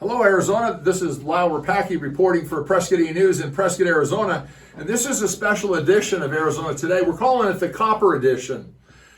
Hello, Arizona. This is Lyle Rapacki reporting for Prescott E-News in Prescott, Arizona. And this is a special edition of Arizona Today. We're calling it the Copper Edition.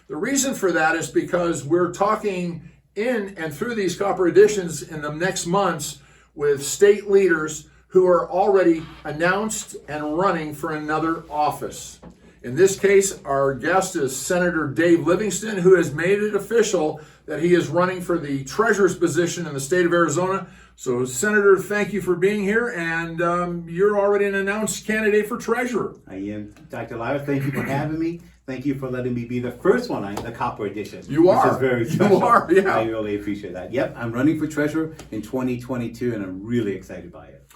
The reason for that is because we're talking in and through these Copper Editions in the next months with state leaders who are already announced and running for another office. In this case, our guest is Senator Dave Livingston, who has made it official that he is running for the treasurer's position in the state of Arizona. So, Senator, thank you for being here, and you're already an announced candidate for treasurer. I am. Dr. Lyle, thank you for having me. Thank you for letting me be the first one on the Copper Edition. You are. This is very special. You are, yeah. I really appreciate that. Yep, I'm running for treasurer in 2022, and I'm really excited by it.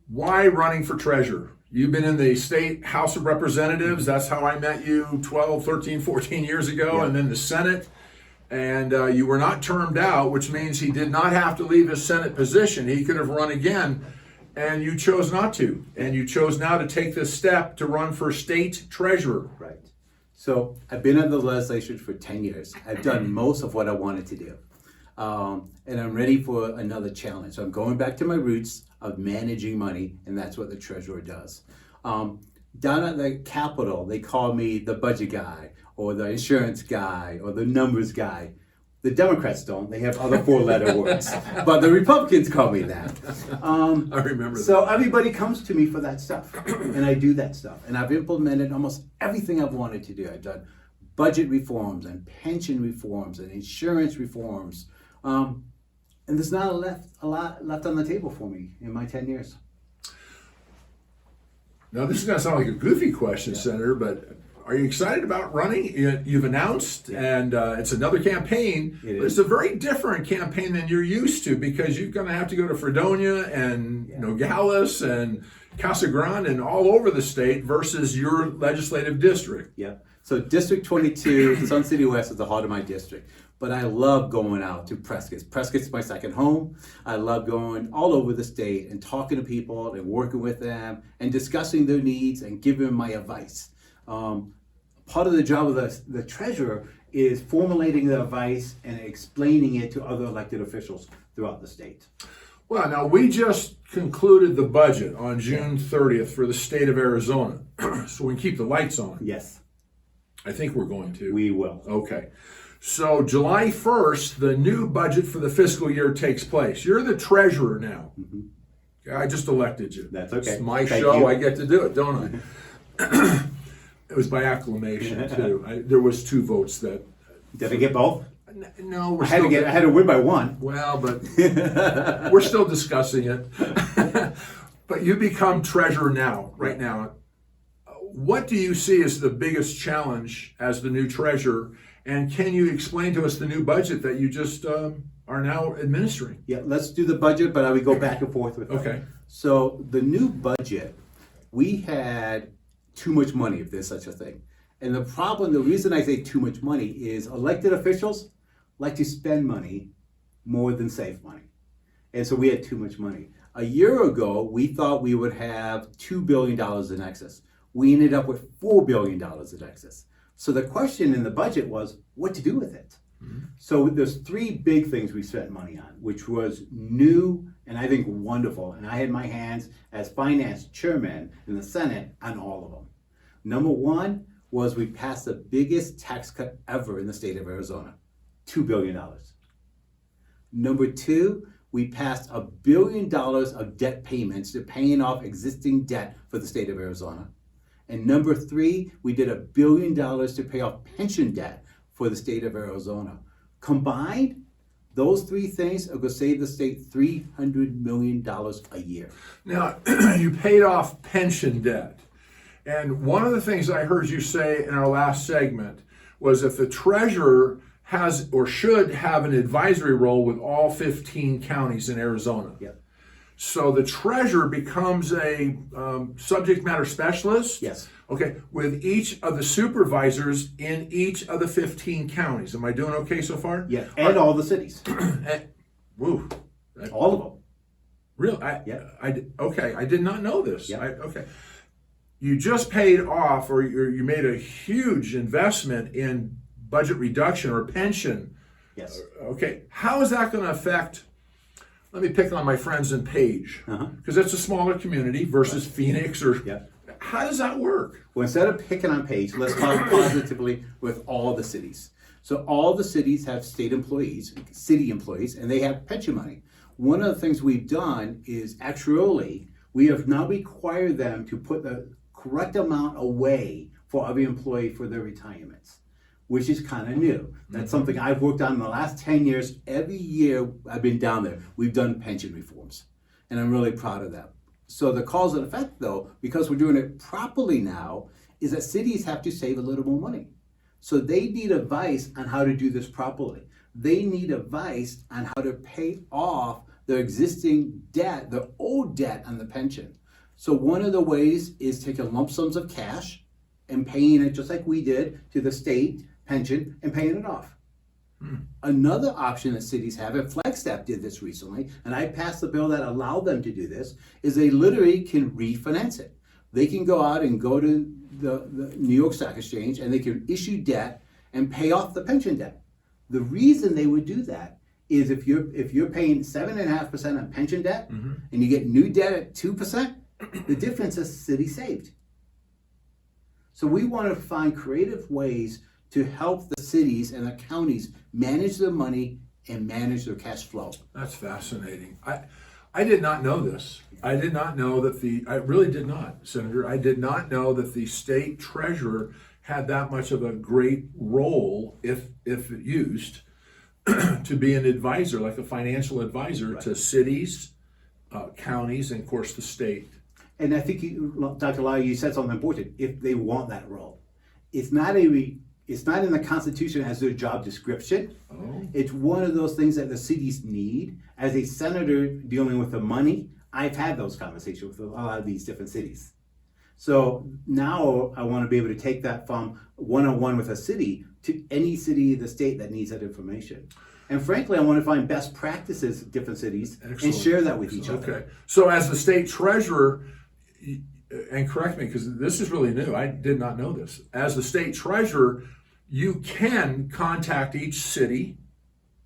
Why running for treasurer? You've been in the state House of Representatives. That's how I met you 12, 13, 14 years ago, Yeah. and then the Senate. And you were not termed out, which means he did not have to leave his Senate position. He could have run again, and you chose not to. And you chose now to take this step to run for state treasurer. Right. So I've been in the legislature for 10 years. I've done most of what I wanted to do. And I'm ready for another challenge. So I'm going back to my roots of managing money, and that's what the treasurer does. Down at the Capitol, they call me the budget guy, or the insurance guy, or the numbers guy. The Democrats don't. They have other four-letter words. But the Republicans call me that. I remember that. So everybody comes to me for that stuff, and I do that stuff. And I've implemented almost everything I've wanted to do. I've done budget reforms and pension reforms and insurance reforms. And there's not a lot left on the table for me in my 10 years. Now, this is going to sound like a goofy question, Senator, but are you excited about running? You've announced, and it's another campaign. But it's a very different campaign than you're used to, because you're going to have to go to Fredonia and Nogales and Casa Grande and all over the state versus your legislative district. Yeah. So District 22, Sun City West is the heart of my district. But I love going out to Prescott. Prescott's my second home. I love going all over the state and talking to people and working with them and discussing their needs and giving them my advice. Part of the job of the treasurer is formulating the advice and explaining it to other elected officials throughout the state. Well, now we just concluded the budget on June 30th for the state of Arizona. So we can keep the lights on. Yes. I think we're going to. We will. Okay. So July 1st, the new budget for the fiscal year takes place. You're the treasurer now. Mm-hmm. I just elected you. That's okay. It's my Thank show. you. I get to do it, don't I? It was by acclamation, too. There was 2 votes that... Did I get both? No, I had to win by 1. Well, but we're still discussing it. But you become treasurer now, right now. What do you see as the biggest challenge as the new treasurer? And can you explain to us the new budget that you just are now administering? Yeah, let's do the budget, but I would go back and forth with that. Okay. So the new budget, we had too much money, if there's such a thing. And the reason I say too much money is elected officials like to spend money more than save money. And so we had too much money. A year ago, we thought we would have $2 billion in excess. We ended up with $4 billion in excess. So the question in the budget was what to do with it. Mm-hmm. So there's 3 big things we spent money on, which was new and I think wonderful. And I had my hands as finance chairman in the Senate on all of them. Number 1 was we passed the biggest tax cut ever in the state of Arizona, $2 billion. Number 2, we passed $1 billion of debt payments to paying off existing debt for the state of Arizona. And number 3, we did $1 billion to pay off pension debt for the state of Arizona. Combined, those 3 things are going to save the state $300 million a year. Now, you paid off pension debt. And one of the things I heard you say in our last segment was that the treasurer has or should have an advisory role with all 15 counties in Arizona. Yep. So the treasurer becomes a subject matter specialist? Yes. Okay, with each of the supervisors in each of the 15 counties. Am I doing okay so far? Yeah, and all the cities. Woo. All of them. Really? Okay, I did not know this. Yep. Okay. You just paid off, or you made a huge investment in budget reduction or pension. Yes. Okay, how is that going to affect let me pick on my friends in Page, because it's a smaller community versus Phoenix or. Yeah. How does that work? Well, instead of picking on Page, let's talk positively with all the cities. So all the cities have state employees, city employees, and they have pension money. One of the things we've done is actually, we have now required them to put the correct amount away for every employee for their retirements, which is kind of new. That's something I've worked on in the last 10 years. Every year I've been down there, we've done pension reforms, and I'm really proud of that. So the cause and effect, though, because we're doing it properly now, is that cities have to save a little more money. So they need advice on how to do this properly. They need advice on how to pay off their existing debt, their old debt on the pension. So one of the ways is taking lump sums of cash and paying it just like we did to the state pension and paying it off. Another option that cities have, and Flagstaff did this recently, and I passed the bill that allowed them to do this, is they literally can refinance it. They can go out and go to the New York Stock Exchange and they can issue debt and pay off the pension debt. The reason they would do that is if you're paying 7.5% on pension debt and you get new debt at 2%, the difference is city saved. So we want to find creative ways to help the cities and the counties manage their money and manage their cash flow. That's fascinating. I did not know this. I did not know that I really did not, Senator. I did not know that the state treasurer had that much of a great role, if used, to be an advisor, like a financial advisor to cities, counties, and of course the state. And I think, Dr. Lyle, you said something important. If they want that role, it's not in the Constitution as their job description. It's one of those things that the cities need. As a senator dealing with the money, I've had those conversations with a lot of these different cities. So now I want to be able to take that from one-on-one with a city to any city in the state that needs that information. And frankly, I want to find best practices in different cities and share that with each other. Okay. So as the state treasurer, and correct me because this is really new, I did not know this. As the state treasurer, you can contact each city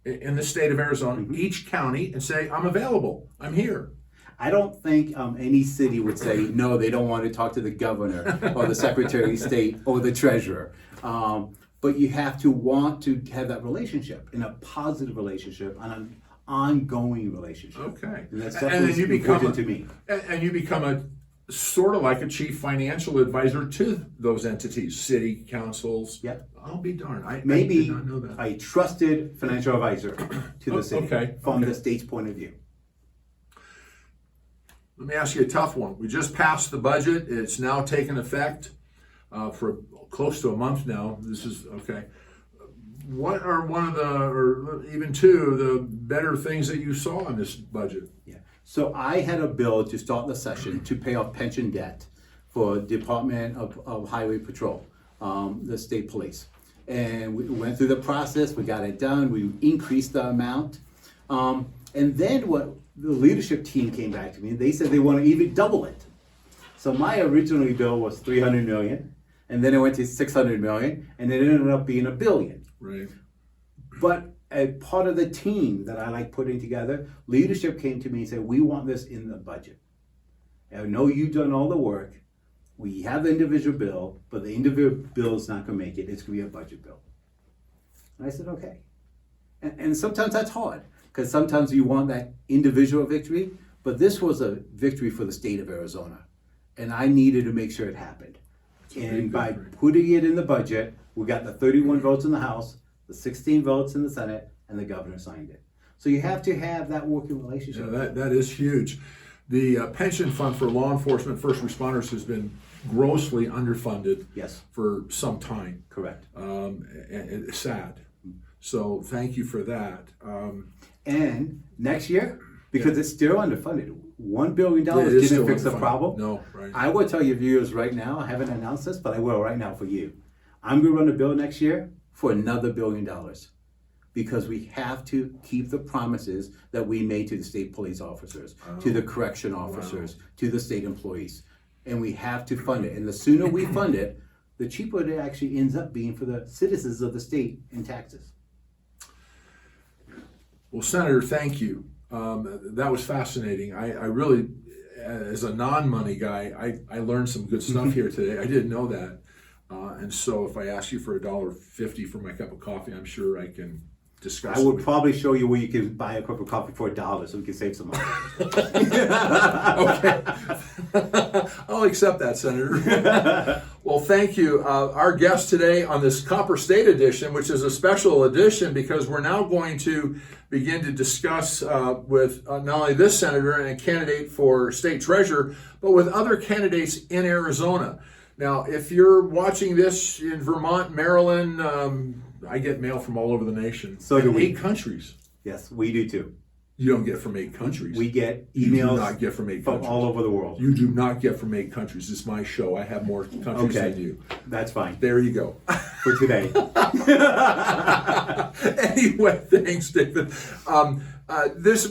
in the state of Arizona, each county, and say, I'm available, I'm here. I don't think any city would say, no, they don't want to talk to the governor or the secretary of state or the treasurer. But you have to want to have that relationship, in a positive relationship, on an ongoing relationship. Okay. And that's definitely important to me. And you become a sort of like a chief financial advisor to those entities, city councils. Yep. I'll be darned. I Maybe did not know that. a trusted financial advisor to the city from the state's point of view. Let me ask you a tough one. We just passed the budget. It's now taken effect for close to a month now. This is okay. What are one of the, or even two, of the better things that you saw in this budget? Yeah. So I had a bill to start the session to pay off pension debt for Department of Highway Patrol, the state police. And we went through the process, we got it done, we increased the amount. And then what the leadership team came back to me, and they said they want to even double it. So my original bill was 300 million, and then it went to 600 million, and it ended up being $1 billion. Right. But as part of the team that I like putting together, leadership came to me and said, we want this in the budget. I know you've done all the work. We have the individual bill, but the individual bill is not going to make it. It's going to be a budget bill. And I said, okay. And sometimes that's hard, because sometimes you want that individual victory, but this was a victory for the state of Arizona. And I needed to make sure it happened. And by putting it in the budget, we got the 31 votes in the House, the 16 votes in the Senate, and the governor signed it. So you have to have that working relationship. Yeah, that is huge. The pension fund for law enforcement first responders has been grossly underfunded for some time. Correct. And it's sad. So thank you for that. And next year, because it's still underfunded, $1 billion didn't fix the problem. No, right. I will tell your viewers right now, I haven't announced this, but I will right now for you. I'm going to run a bill next year for another $1 billion, because we have to keep the promises that we made to the state police officers, to the correction officers, to the state employees. And we have to fund it. And the sooner we fund it, the cheaper it actually ends up being for the citizens of the state in taxes. Well, Senator, thank you. That was fascinating. I really, as a non-money guy, I learned some good stuff here today. I didn't know that. And so if I ask you for $1.50 for my cup of coffee, I'm sure I can discuss I it will with probably show you where you can buy a cup of coffee for $1 so we can save some money. Okay. I'll accept that, Senator. Well, thank you. Our guest today on this Copper State edition, which is a special edition because we're now going to begin to discuss with not only this senator and a candidate for state treasurer, but with other candidates in Arizona. Now, if you're watching this in Vermont, Maryland, I get mail from all over the nation. So do we. 8 countries. Yes, we do too. You don't get from 8 countries. We get You do emails not get from 8 from countries. all over the world. You do not get from 8 countries. It's my show. I have more countries Okay. than you. That's fine There you go. for today. Anyway, thanks, David.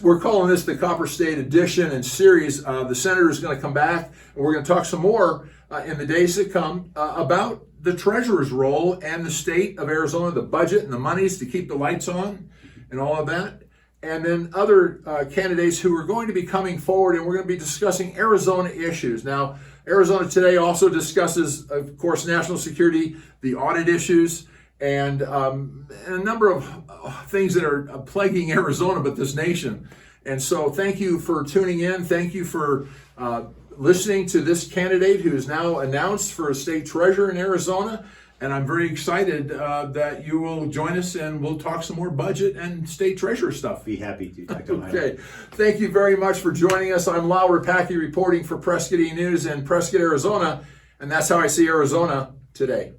We're calling this the Copper State edition and series. The senator is going to come back, and we're going to talk some more in the days that come about the treasurer's role and the state of Arizona, the budget and the monies to keep the lights on and all of that. And then other candidates who are going to be coming forward, and we're going to be discussing Arizona issues. Now, Arizona Today also discusses, of course, national security, the audit issues, and a number of things that are plaguing Arizona, but this nation. And so thank you for tuning in. Thank you for listening to this candidate who is now announced for a state treasurer in Arizona. And I'm very excited that you will join us and we'll talk some more budget and state treasurer stuff. Be happy to, Dr. Lyle. Okay. Thank you very much for joining us. I'm Lyle Rapacki reporting for Prescott E! News in Prescott, Arizona. And that's how I see Arizona today.